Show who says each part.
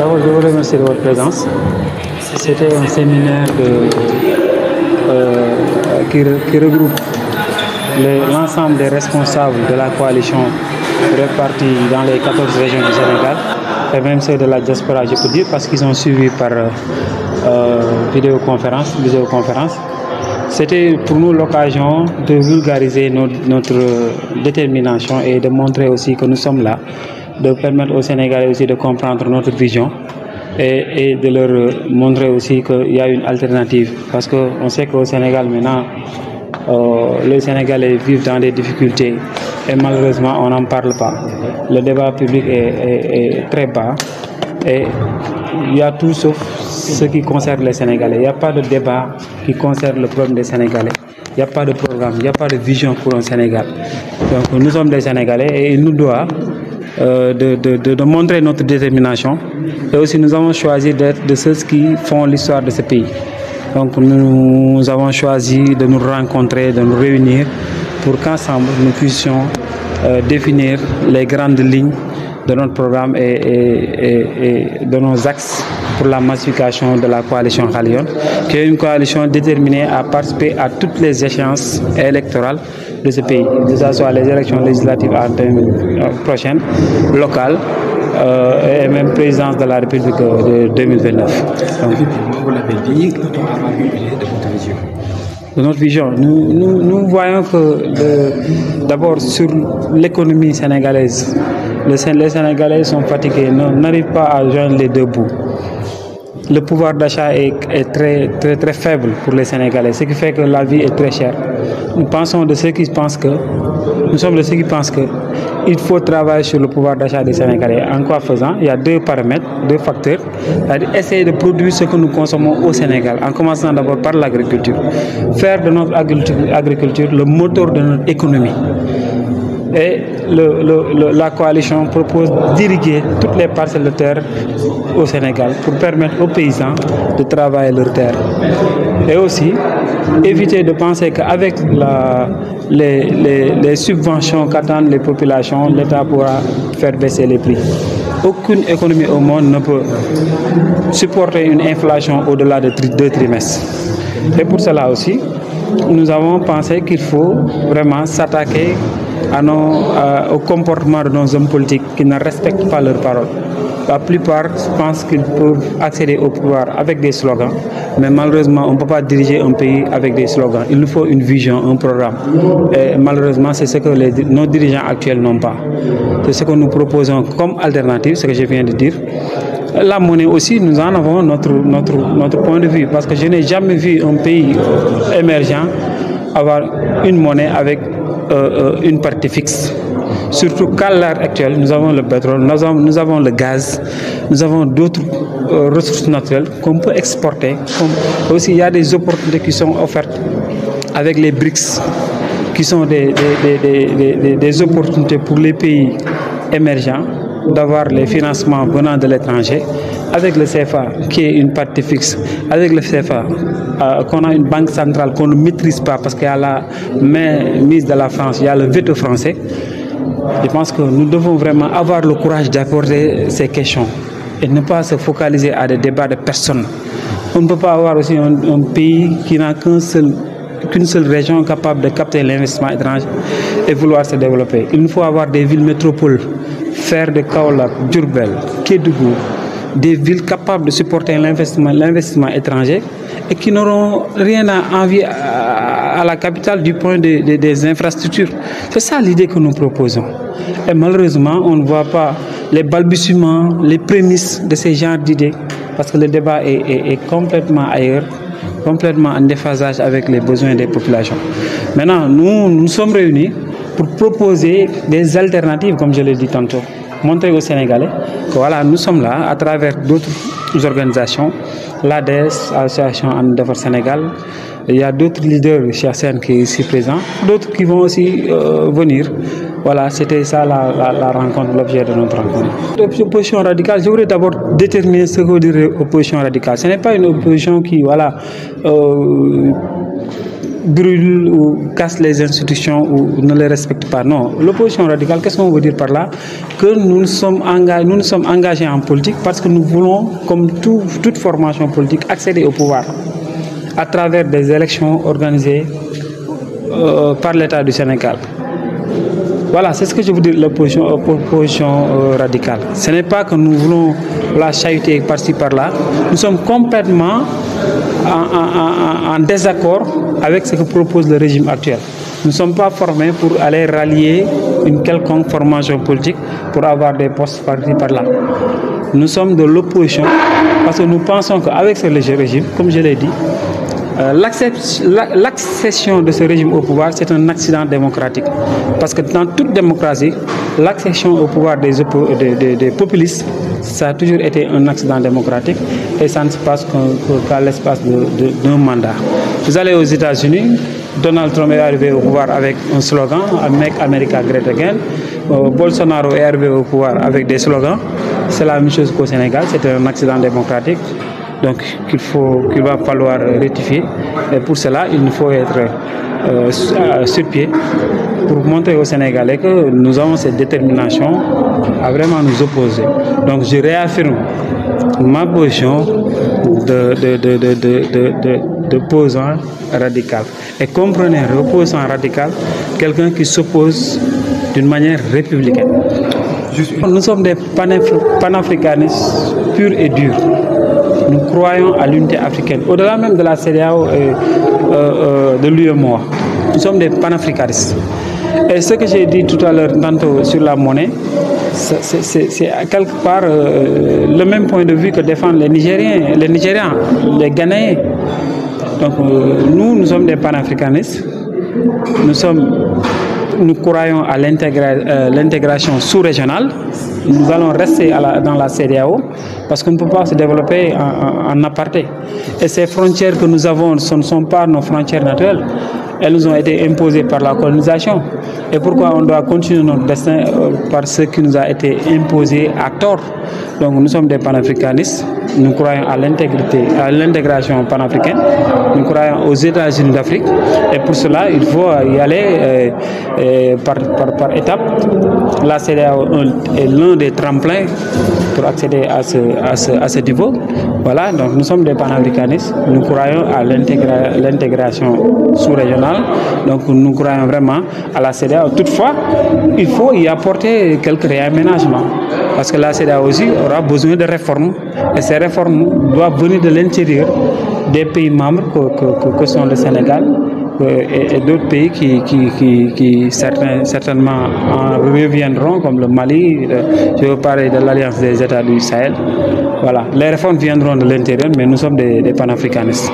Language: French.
Speaker 1: D'abord, je vous remercie de votre présence. C'était un séminaire qui regroupe l'ensemble des responsables de la coalition répartis dans les 14 régions du Sénégal, et même ceux de la diaspora, je peux dire, parce qu'ils ont suivi par vidéoconférence. C'était pour nous l'occasion de vulgariser notre détermination et de montrer aussi que nous sommes là, de permettre aux Sénégalais aussi de comprendre notre vision et de leur montrer aussi qu'il y a une alternative. Parce qu'on sait qu'au Sénégal maintenant, les Sénégalais vivent dans des difficultés et malheureusement on n'en parle pas. Le débat public est très bas et il y a tout sauf ce qui concerne les Sénégalais. Il n'y a pas de débat qui concerne le problème des Sénégalais. Il n'y a pas de programme, il n'y a pas de vision pour un Sénégal. Donc nous sommes des Sénégalais et il nous doit de montrer notre détermination. Et aussi nous avons choisi d'être de ceux qui font l'histoire de ce pays. Donc nous avons choisi de nous rencontrer, de nous réunir pour qu'ensemble nous puissions définir les grandes lignes de notre programme et de nos axes pour la massification de la coalition Khalione, qui est une coalition déterminée à participer à toutes les échéances électorales de ce pays, que ce soit les élections législatives prochaines, locales, et même présidence de la République de 2029. Donc,
Speaker 2: vous l'avez dit, quand on a révélé de votre vision.
Speaker 1: De notre vision, nous voyons que d'abord sur l'économie sénégalaise, les Sénégalais sont fatigués, n'arrivent pas à joindre les deux bouts. Le pouvoir d'achat est très faible pour les Sénégalais, ce qui fait que la vie est très chère. Nous sommes de ceux qui pensent qu'il faut travailler sur le pouvoir d'achat des Sénégalais. En quoi faisant? Il y a deux paramètres, deux facteurs. C'est-à-dire essayer de produire ce que nous consommons au Sénégal, en commençant d'abord par l'agriculture. Faire de notre agriculture le moteur de notre économie. Et la coalition propose d'irriguer toutes les parcelles de terre au Sénégal pour permettre aux paysans de travailler leur terre. Et aussi, éviter de penser qu'avec les subventions qu'attendent les populations, l'État pourra faire baisser les prix. Aucune économie au monde ne peut supporter une inflation au-delà de 2 trimestres. Et pour cela aussi, nous avons pensé qu'il faut vraiment s'attaquer au comportement de nos hommes politiques qui ne respectent pas leurs paroles. La plupart pensent qu'ils peuvent accéder au pouvoir avec des slogans, mais malheureusement, on ne peut pas diriger un pays avec des slogans. Il nous faut une vision, un programme. Et malheureusement, c'est ce que nos dirigeants actuels n'ont pas. C'est ce que nous proposons comme alternative, ce que je viens de dire. La monnaie aussi, nous en avons notre point de vue, parce que je n'ai jamais vu un pays émergent avoir une monnaie avec une partie fixe. Surtout qu'à l'heure actuelle, nous avons le pétrole, nous avons le gaz, nous avons d'autres ressources naturelles qu'on peut exporter. Aussi, il y a des opportunités qui sont offertes avec les BRICS, qui sont des opportunités pour les pays émergents d'avoir les financements venant de l'étranger, avec le CFA qui est une partie fixe, avec le CFA qu'on a une banque centrale qu'on ne maîtrise pas parce qu'il y a la main mise de la France, il y a le veto français. Je pense que nous devons vraiment avoir le courage d'aborder ces questions et ne pas se focaliser à des débats de personnes. On ne peut pas avoir aussi un pays qui n'a qu'une seule région capable de capter l'investissement étranger et vouloir se développer. Il nous faut avoir des villes métropoles, faire de Kaolack, Diourbel, Kédougou, des villes capables de supporter l'investissement étranger et qui n'auront rien à envier à la capitale du point des infrastructures. C'est ça l'idée que nous proposons. Et malheureusement, on ne voit pas les balbutiements, les prémices de ces genres d'idées, parce que le débat est complètement ailleurs, complètement en déphasage avec les besoins des populations. Maintenant, nous sommes réunis pour proposer des alternatives, comme je l'ai dit tantôt. Montrer aux Sénégalais que voilà, nous sommes là à travers d'autres organisations, l'ADES, Association And Defar Sénégal. Il y a d'autres leaders chez ASEAN qui est ici présent, d'autres qui vont aussi venir. Voilà, c'était ça la rencontre, l'objet de notre rencontre. L'opposition radicale, je voudrais d'abord déterminer ce que veut dire opposition radicale. Ce n'est pas une opposition qui, voilà, brûle ou casse les institutions ou ne les respecte pas. Non, l'opposition radicale, qu'est-ce qu'on veut dire par là? Que nous nous sommes engagés en politique parce que nous voulons, comme toute formation politique, accéder au pouvoir à travers des élections organisées par l'État du Sénégal. Voilà, c'est ce que je veux dire, l'opposition radicale. Ce n'est pas que nous voulons la chahuter par-ci par-là. Nous sommes complètement en désaccord avec ce que propose le régime actuel. Nous ne sommes pas formés pour aller rallier une quelconque formation politique pour avoir des postes par-ci par-là. Nous sommes de l'opposition parce que nous pensons qu'avec ce régime, comme je l'ai dit, l'accession de ce régime au pouvoir, c'est un accident démocratique. Parce que dans toute démocratie, l'accession au pouvoir des populistes, ça a toujours été un accident démocratique et ça ne se passe qu'à l'espace d'un mandat. Vous allez aux États-Unis, Donald Trump est arrivé au pouvoir avec un slogan, Make America Great Again. Bolsonaro est arrivé au pouvoir avec des slogans. C'est la même chose qu'au Sénégal, c'est un accident démocratique. Donc qu'il va falloir rectifier. Et pour cela, il nous faut être sur pied pour montrer aux Sénégalais que nous avons cette détermination à vraiment nous opposer. Donc je réaffirme ma position d'opposant radical. Et comprenez, opposant radical, quelqu'un qui s'oppose d'une manière républicaine. Nous sommes des panafricanistes purs et durs. Nous croyons à l'unité africaine, au-delà même de la CEDEAO et de l'UEMOA. Nous sommes des panafricanistes. Et ce que j'ai dit tout à l'heure, tantôt sur la monnaie, c'est quelque part le même point de vue que défendent les Nigériens, les Ghanéens. Donc nous sommes des panafricanistes. Nous croyons à l'intégration sous-régionale. Nous allons rester dans la CEDEAO parce qu'on ne peut pas se développer en aparté. Et ces frontières que nous avons, ce ne sont pas nos frontières naturelles. Elles nous ont été imposées par la colonisation. Et pourquoi on doit continuer notre destin par ce qui nous a été imposé à tort? Donc nous sommes des panafricanistes. Nous croyons à l'intégration panafricaine. Nous croyons aux États-Unis d'Afrique. Et pour cela, il faut y aller par étapes. La CEDEAO est l'un des tremplins pour accéder à ce niveau. Voilà, donc nous sommes des panafricanistes. Nous croyons à l'intégration sous-régionale. Donc nous croyons vraiment à la CEDEAO. Toutefois, il faut y apporter quelques réaménagements. Parce que la CEDEAO aussi aura besoin de réformes. Et ces réformes doivent venir de l'intérieur des pays membres que sont le Sénégal et d'autres pays qui certainement en reviendront, comme le Mali. Je veux parler de l'Alliance des États du Sahel. Voilà, les réformes viendront de l'intérieur, mais nous sommes des panafricanistes.